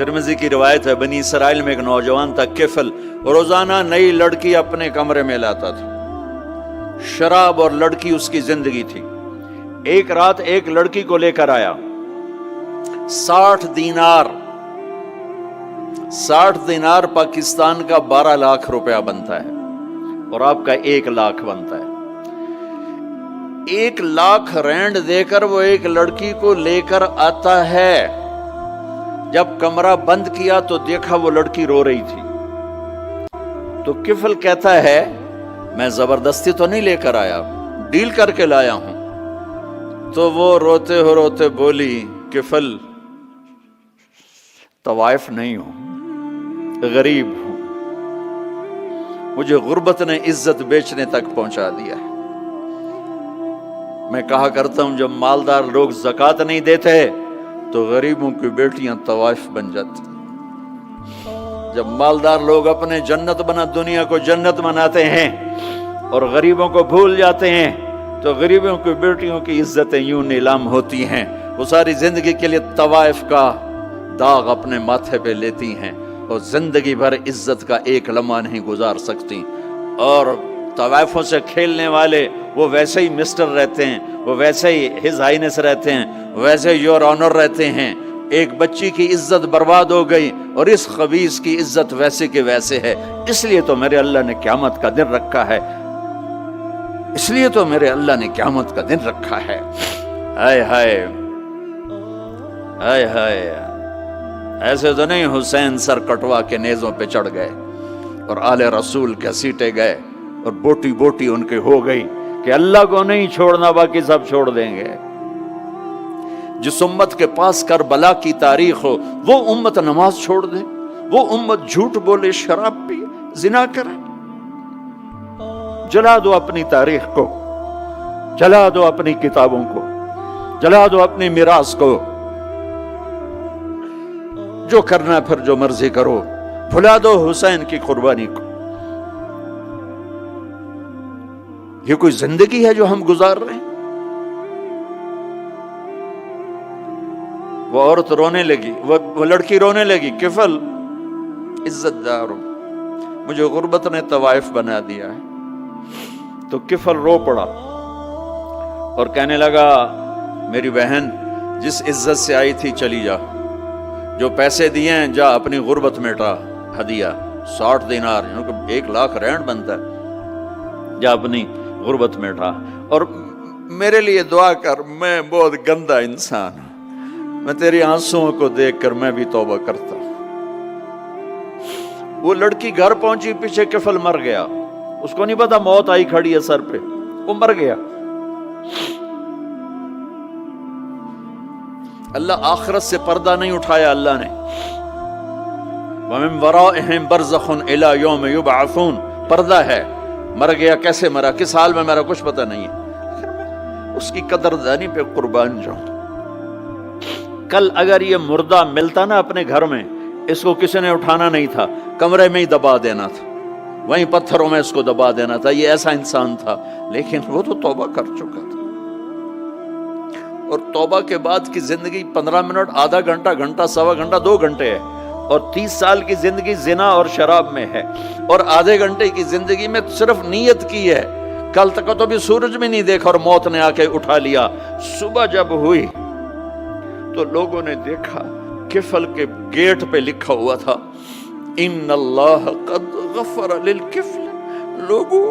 ترمذی کی روایت ہے، بنی اسرائیل میں ایک نوجوان تھا کفل، روزانہ نئی لڑکی اپنے کمرے میں لاتا تھا، شراب اور لڑکی اس کی زندگی تھی۔ ایک رات ایک لڑکی کو لے کر آیا، 60 دینار 60 دینار پاکستان کا 12 لاکھ روپیہ بنتا ہے، اور آپ کا 1 لاکھ بنتا ہے۔ 1 لاکھ رینڈ دے کر وہ ایک لڑکی کو لے کر آتا ہے۔ جب کمرہ بند کیا تو دیکھا وہ لڑکی رو رہی تھی، تو کفل کہتا ہے میں زبردستی تو نہیں لے کر آیا، ڈیل کر کے لایا ہوں۔ تو وہ روتے بولی، کفل طوائف نہیں ہوں، غریب ہوں، مجھے غربت نے عزت بیچنے تک پہنچا دیا ہے۔ میں کہا کرتا ہوں جب مالدار لوگ زکوٰۃ نہیں دیتے تو غریبوں کی بیٹیاں طوائف بن جاتی۔ جب مالدار لوگ اپنے جنت بنا دنیا کو جنت بناتے ہیں اور غریبوں کو بھول جاتے ہیں تو غریبوں کی بیٹیوں کی عزتیں یوں نیلام ہوتی ہیں۔ وہ ساری زندگی کے لیے طوائف کا داغ اپنے ماتھے پہ لیتی ہیں اور زندگی بھر عزت کا ایک لمحہ نہیں گزار سکتی۔ اور طوائفوں سے کھیلنے والے وہ ویسے ہی مسٹر رہتے ہیں، وہ ویسے ہی ہز ہائنس رہتے ہیں، ویسے یور آنر رہتے ہیں۔ ایک بچی کی عزت برباد ہو گئی اور اس خبیث کی عزت ویسے کے ویسے ہے۔ اس لیے تو میرے اللہ نے قیامت کا دن رکھا ہے، اس لیے تو میرے اللہ نے قیامت کا دن رکھا ہے۔ ہائے ہائے ہائے ہائے، ایسے تو نہیں حسین سر کٹوا کے نیزوں پہ چڑھ گئے اور آل رسول کے سیٹے گئے اور بوٹی بوٹی ان کے ہو گئی کہ اللہ کو نہیں چھوڑنا باقی سب چھوڑ دیں گے۔ جس امت کے پاس کربلا کی تاریخ ہو وہ امت نماز چھوڑ دے، وہ امت جھوٹ بولے، شراب پی، زنا کرے۔ جلا دو اپنی تاریخ کو، جلا دو اپنی کتابوں کو، جلا دو اپنی میراث کو، جو کرنا پھر جو مرضی کرو، بھلا دو حسین کی قربانی کو۔ یہ کوئی زندگی ہے جو ہم گزار رہے ہیں؟ وہ عورت رونے لگی، وہ لڑکی رونے لگی، کفل عزت دار ہوں، مجھے غربت نے طوائف بنا دیا ہے۔ تو کفل رو پڑا اور کہنے لگا میری بہن جس عزت سے آئی تھی چلی جا، جو پیسے دیے ہیں جا اپنی غربت مٹا، ہدیہ 60 دینار 1 لاکھ رینڈ بنتا ہے، جا اپنی غربت مٹا، اور میرے لیے دعا کر، میں بہت گندا انسان ہوں، میں تیری آنسوؤں کو دیکھ کر میں بھی توبہ کرتا ہوں۔ وہ لڑکی گھر پہنچی، پیچھے کفل مر گیا، اس کو نہیں پتا موت آئی کھڑی ہے سر پہ، وہ مر گیا۔ اللہ آخرت سے پردہ نہیں اٹھایا اللہ نے۔ وَمِن وَرَائِهِمْ بَرْزَخٌ إِلَى يَوْمِ يُبْعَثُونَ، پردہ ہے، مر گیا، کیسے مرا، کس حال میں مرا، کچھ پتہ نہیں ہے، اس کی قدردانی پہ قربان جاؤں۔ کل اگر یہ مردہ ملتا نا اپنے گھر میں، اس کو کسی نے اٹھانا نہیں تھا، کمرے میں ہی دبا دینا تھا، وہیں پتھروں میں اس کو دبا دینا تھا، یہ ایسا انسان تھا، لیکن وہ تو توبہ کر چکا تھا۔ اور توبہ کے بعد کی زندگی 15 منٹ، آدھا گھنٹہ، گھنٹہ، سوا گھنٹہ، 2 گھنٹے ہے، اور 30 سال کی زندگی زنا اور شراب میں ہے، اور آدھے گھنٹے کی زندگی میں صرف نیت کی ہے۔ کل تک تو بھی سورج میں نہیں دیکھا اور موت نے آ کے اٹھا لیا۔ صبح جب ہوئی تو لوگوں نے دیکھا کفل کے گیٹ پہ لکھا ہوا تھا ان اللہ قد غفر للکفل، لوگوں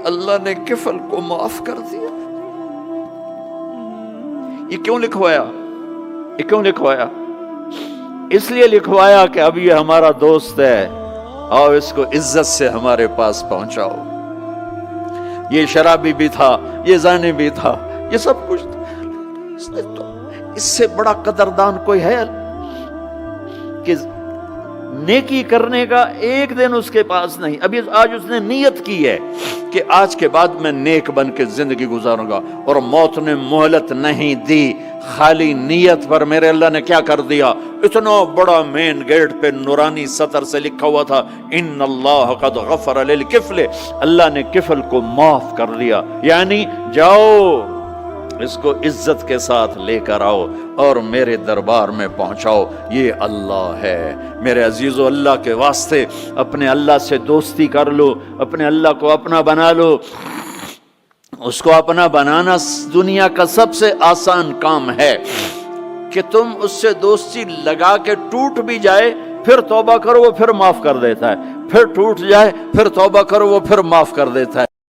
اللہ نے کفل کو معاف کر دیا۔ یہ کیوں لکھوایا؟ یہ کیوں لکھوایا؟ اس لیے لکھوایا کہ اب یہ ہمارا دوست ہے، اور اس کو عزت سے ہمارے پاس پہنچاؤ۔ یہ شرابی بھی تھا، یہ زانی بھی تھا، یہ سب کچھ تھا۔ اس سے بڑا قدردان کوئی ہے کہ نیکی کرنے کا ایک دن اس کے پاس نہیں؟ ابھی آج اس نے نیت کی ہے کہ آج کے بعد میں نیک بن کے زندگی گزاروں گا، اور موت نے مہلت نہیں دی۔ خالی نیت پر میرے اللہ نے کیا کر دیا، اتنا بڑا مین گیٹ پہ نورانی سطر سے لکھا ہوا تھا ان اللہ قد غفر للکفل، اللہ نے کفل کو معاف کر دیا۔ یعنی جاؤ اس کو عزت کے ساتھ لے کر آؤ اور میرے دربار میں پہنچاؤ، یہ اللہ ہے۔ میرے عزیزو، اللہ کے واسطے اپنے اللہ سے دوستی کر لو، اپنے اللہ کو اپنا بنا لو۔ اس کو اپنا بنانا دنیا کا سب سے آسان کام ہے کہ تم اس سے دوستی لگا کے ٹوٹ بھی جائے پھر توبہ کرو وہ پھر معاف کر دیتا ہے، پھر ٹوٹ جائے پھر توبہ کرو وہ پھر معاف کر دیتا ہے۔